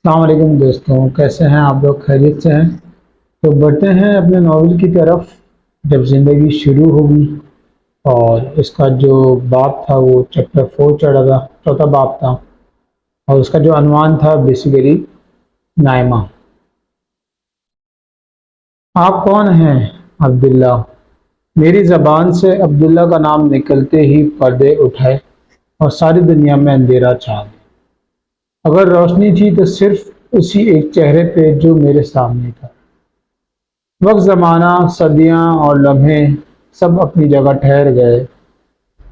السلام علیکم دوستوں، کیسے ہیں آپ لوگ؟ خیریت سے ہیں؟ تو بڑھتے ہیں اپنے ناول کی طرف۔ جب زندگی شروع ہوگی، اور اس کا جو باب تھا وہ چیپٹر 4 چڑھا تھا، چوتھا باب تھا، اور اس کا جو عنوان تھا بیسیکلی نائمہ۔ آپ کون ہیں؟ عبداللہ۔ میری زبان سے عبداللہ کا نام نکلتے ہی پردے اٹھے اور ساری دنیا میں اندھیرا چھا گیا۔ اگر روشنی تھی تو صرف اسی ایک چہرے پہ جو میرے سامنے تھا۔ وقت، زمانہ، صدیاں اور لمحے سب اپنی جگہ ٹھہر گئے۔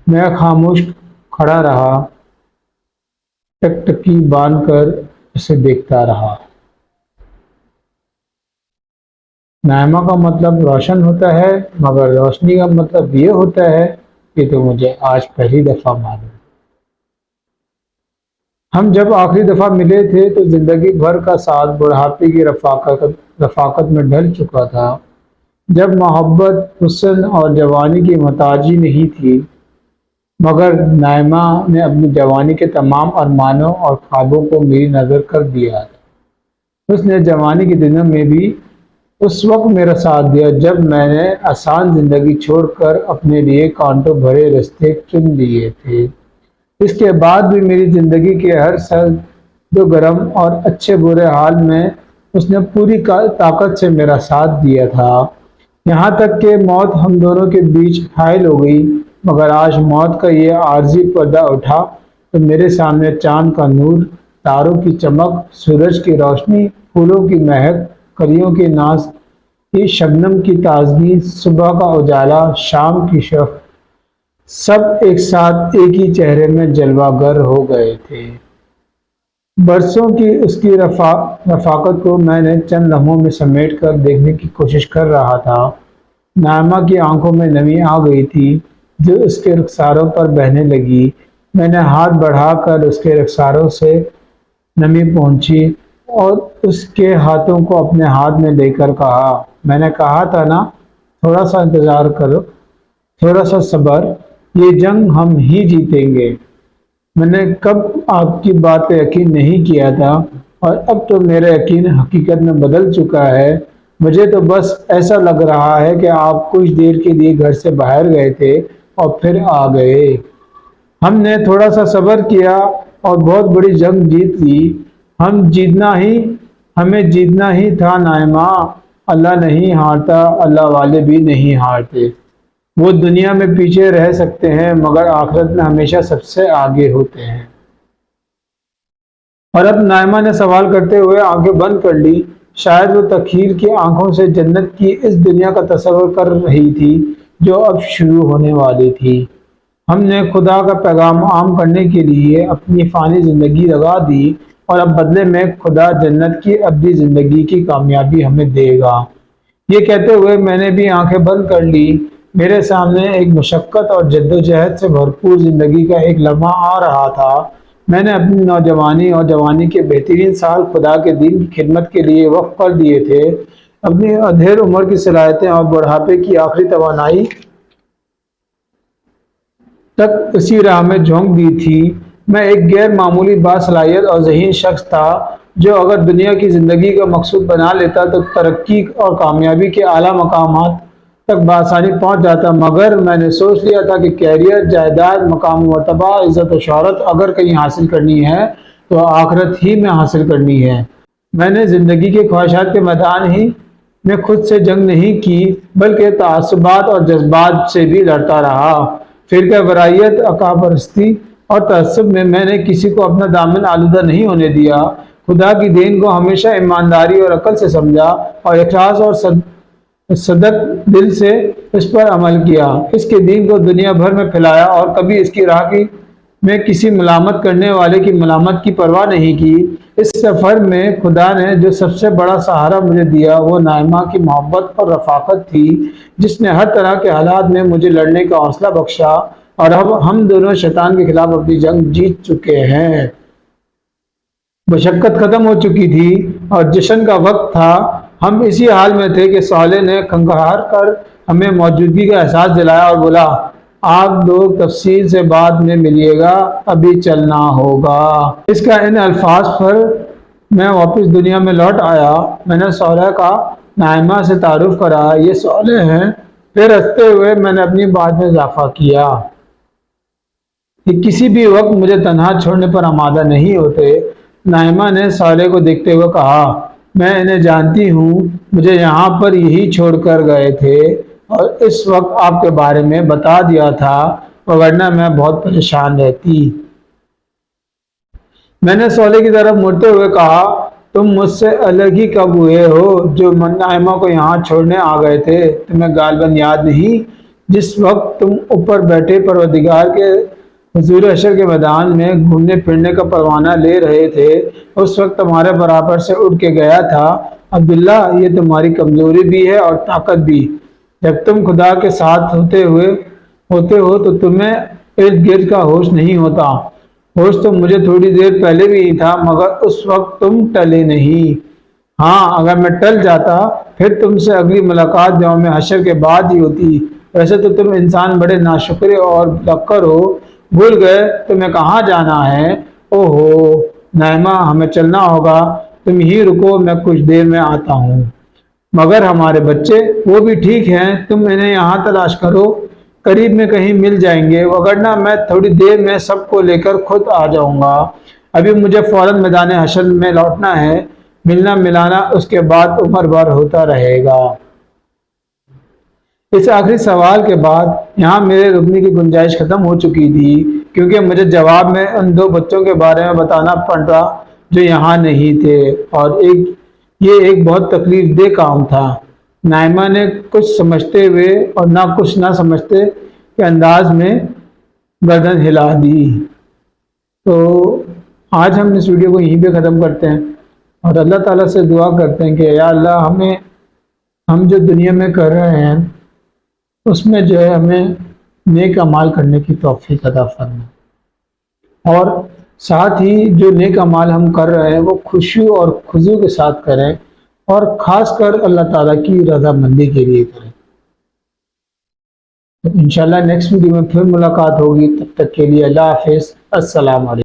میں خاموش کھڑا رہا، ٹکٹکی باندھ کر اسے دیکھتا رہا۔ نائمہ کا مطلب روشن ہوتا ہے، مگر روشنی کا مطلب یہ ہوتا ہے کہ تو مجھے آج پہلی دفعہ معلوم۔ ہم جب آخری دفعہ ملے تھے تو زندگی بھر کا ساتھ بڑھاپے کی رفاقت میں ڈھل چکا تھا، جب محبت، حسن اور جوانی کی محتاجی نہیں تھی۔ مگر نائمہ نے اپنی جوانی کے تمام ارمانوں اور خوابوں کو میری نظر کر دیا تھا۔ اس نے جوانی کے دنوں میں بھی اس وقت میرا ساتھ دیا جب میں نے آسان زندگی چھوڑ کر اپنے لیے کانٹوں بھرے راستے چن لیے تھے۔ اس کے بعد بھی میری زندگی کے ہر سرد و گرم اور اچھے برے حال میں اس نے پوری طاقت سے میرا ساتھ دیا تھا، یہاں تک کہ موت ہم دونوں کے بیچ حائل ہو گئی۔ مگر آج موت کا یہ عارضی پردہ اٹھا تو میرے سامنے چاند کا نور، تاروں کی چمک، سورج کی روشنی، پھولوں کی مہک، کلیوں کے ناز کی شبنم کی تازگی، صبح کا اجالا، شام کی شفق، سب ایک ساتھ ایک ہی چہرے میں جلوہ گر ہو گئے تھے۔ برسوں کی اس کی رفاقت کو میں نے چند لمحوں میں سمیٹ کر دیکھنے کی کوشش کر رہا تھا۔ نائمہ کی آنکھوں میں نمی آ گئی تھی جو اس کے رخساروں پر بہنے لگی۔ میں نے ہاتھ بڑھا کر اس کے رخساروں سے نمی پہنچی اور اس کے ہاتھوں کو اپنے ہاتھ میں لے کر کہا، میں نے کہا تھا نا، تھوڑا سا انتظار کرو، تھوڑا سا صبر، یہ جنگ ہم ہی جیتیں گے۔ میں نے کب آپ کی بات پہ یقین نہیں کیا تھا، اور اب تو میرا یقین حقیقت میں بدل چکا ہے۔ مجھے تو بس ایسا لگ رہا ہے کہ آپ کچھ دیر کے لیے گھر سے باہر گئے تھے اور پھر آ گئے۔ ہم نے تھوڑا سا صبر کیا اور بہت بڑی جنگ جیت لی۔ ہمیں جیتنا ہی تھا نائمہ۔ اللہ نہیں ہارتا، اللہ والے بھی نہیں ہارتے۔ وہ دنیا میں پیچھے رہ سکتے ہیں مگر آخرت میں ہمیشہ سب سے آگے ہوتے ہیں۔ اور اب نائمہ نے سوال کرتے ہوئے آنکھیں بند کر لی۔ شاید وہ تخیل کی آنکھوں سے جنت کی اس دنیا کا تصور کر رہی تھی جو اب شروع ہونے والی تھی۔ ہم نے خدا کا پیغام عام کرنے کے لیے اپنی فانی زندگی لگا دی، اور اب بدلے میں خدا جنت کی ابدی زندگی کی کامیابی ہمیں دے گا۔ یہ کہتے ہوئے میں نے بھی آنکھیں بند کر لی۔ میرے سامنے ایک مشقت اور جدوجہد سے بھرپور زندگی کا ایک لمحہ آ رہا تھا۔ میں نے اپنی نوجوانی اور جوانی کے بہترین سال خدا کے دین کی خدمت کے لیے وقف کر دیے تھے۔ اپنی ادھیڑ عمر کی صلاحیتیں اور بڑھاپے کی آخری توانائی تک اسی راہ میں جھونک دی تھی۔ میں ایک غیر معمولی باصلاحیت اور ذہین شخص تھا جو اگر دنیا کی زندگی کا مقصود بنا لیتا تو ترقی اور کامیابی کے اعلیٰ مقامات تک بآسانی پہنچ جاتا۔ مگر میں نے سوچ لیا تھا کہ کیریئر، جائیداد، مقام و مرتبہ، عزت و شہرت اگر کہیں حاصل کرنی ہے تو آخرت ہی میں حاصل کرنی ہے۔ میں نے زندگی کے خواہشات کے میدان ہی میں خود سے جنگ نہیں کی بلکہ تعصبات اور جذبات سے بھی لڑتا رہا۔ فرقہ وارائیت، عقائد پرستی اور تعصب میں میں نے کسی کو اپنا دامن آلودہ نہیں ہونے دیا۔ خدا کی دین کو ہمیشہ ایمانداری اور عقل سے سمجھا اور اخلاص اور صدق دل سے اس پر عمل کیا۔ اس کے دین کو دنیا بھر میں پھیلایا اور کبھی اس کی راہ میں کسی ملامت کرنے والے کی ملامت کی پرواہ نہیں کی۔ اس سفر میں خدا نے جو سب سے بڑا سہارا مجھے دیا وہ نائمہ کی محبت اور رفاقت تھی، جس نے ہر طرح کے حالات میں مجھے لڑنے کا حوصلہ بخشا، اور اب ہم دونوں شیطان کے خلاف اپنی جنگ جیت چکے ہیں۔ مشقت ختم ہو چکی تھی اور جشن کا وقت تھا۔ ہم اسی حال میں تھے کہ صالح نے کھنگھار کر ہمیں موجودگی کا احساس دلایا اور بولا، آپ لوگ تفصیل سے بعد میں ملیے گا، ابھی چلنا ہوگا۔ اس کا ان الفاظ پر میں واپس دنیا میں لوٹ آیا، میں نے صالح کا نائمہ سے تعارف کرا، یہ صالح ہیں۔ پھر ہنستے ہوئے میں نے اپنی بات میں اضافہ کیا کہ کسی بھی وقت مجھے تنہا چھوڑنے پر آمادہ نہیں ہوتے۔ نائمہ نے صالح کو دیکھتے ہوئے کہا، میں انہیں جانتی ہوں، مجھے یہاں پر یہی چھوڑ کر گئے تھے اور اس وقت آپ کے بارے میں بتا دیا تھا، ورنہ میں بہت پریشان رہتی۔ میں نے صالح کی طرف مڑتے ہوئے کہا، تم مجھ سے الگ ہی کب ہوئے ہو؟ جو نائمہ کو یہاں چھوڑنے آ گئے تھے، تمہیں غالباً یاد نہیں؟ جس وقت تم اوپر بیٹھے پروردگار کے حضور حشر کے میدان میں گھومنے پھرنے کا پروانہ لے رہے تھے، اس وقت تمہارے برابر سے اٹھ کے گیا تھا، عبداللہ یہ تمہاری کمزوری بھی ہے اور طاقت بھی۔ جب تم خدا کے ساتھ ہوتے ہو تو تمہیں ارد گرد کا ہوش نہیں ہوتا۔ ہوش تو مجھے تھوڑی دیر پہلے بھی ہی تھا، مگر اس وقت تم ٹلے نہیں۔ ہاں اگر میں ٹل جاتا پھر تم سے اگلی ملاقات یوم حشر کے بعد ہی ہوتی۔ ویسے تو تم انسان بڑے ناشکرے اور لکر ہو، بھول گئے تمہیں کہاں جانا ہے؟ اوہو نائمہ، ہمیں چلنا ہوگا، تم ہی رکو، میں کچھ دیر میں آتا ہوں۔ مگر ہمارے بچے؟ وہ بھی ٹھیک ہیں، تم انہیں یہاں تلاش کرو، قریب میں کہیں مل جائیں گے، وگرنہ میں تھوڑی دیر میں سب کو لے کر خود آ جاؤں گا۔ ابھی مجھے فوراً میدان حشر میں لوٹنا ہے، ملنا ملانا اس کے بعد عمر بھر ہوتا رہے گا۔ اس آخری سوال کے بعد یہاں میرے رکنے کی گنجائش ختم ہو چکی تھی، کیونکہ مجھے جواب میں ان دو بچوں کے بارے میں بتانا پڑتا جو یہاں نہیں تھے، اور یہ ایک بہت تکلیف دہ کام تھا۔ نائمہ نے کچھ سمجھتے ہوئے اور کچھ نہ سمجھتے کے انداز میں گردن ہلا دی۔ تو آج ہم اس ویڈیو کو یہیں پہ ختم کرتے ہیں اور اللہ تعالیٰ سے دعا کرتے ہیں کہ یا اللہ ہم جو دنیا میں کر رہے ہیں اس میں جو ہے ہمیں نیک اعمال کرنے کی توفیق عطا فرما، اور ساتھ ہی جو نیک اعمال ہم کر رہے ہیں وہ خوشی اور خضوع کے ساتھ کریں، اور خاص کر اللہ تعالیٰ کی رضا مندی کے لیے کریں۔ تو انشاءاللہ نیکسٹ ویڈیو میں پھر ملاقات ہوگی، تب تک کے لیے اللہ حافظ، السلام علیکم۔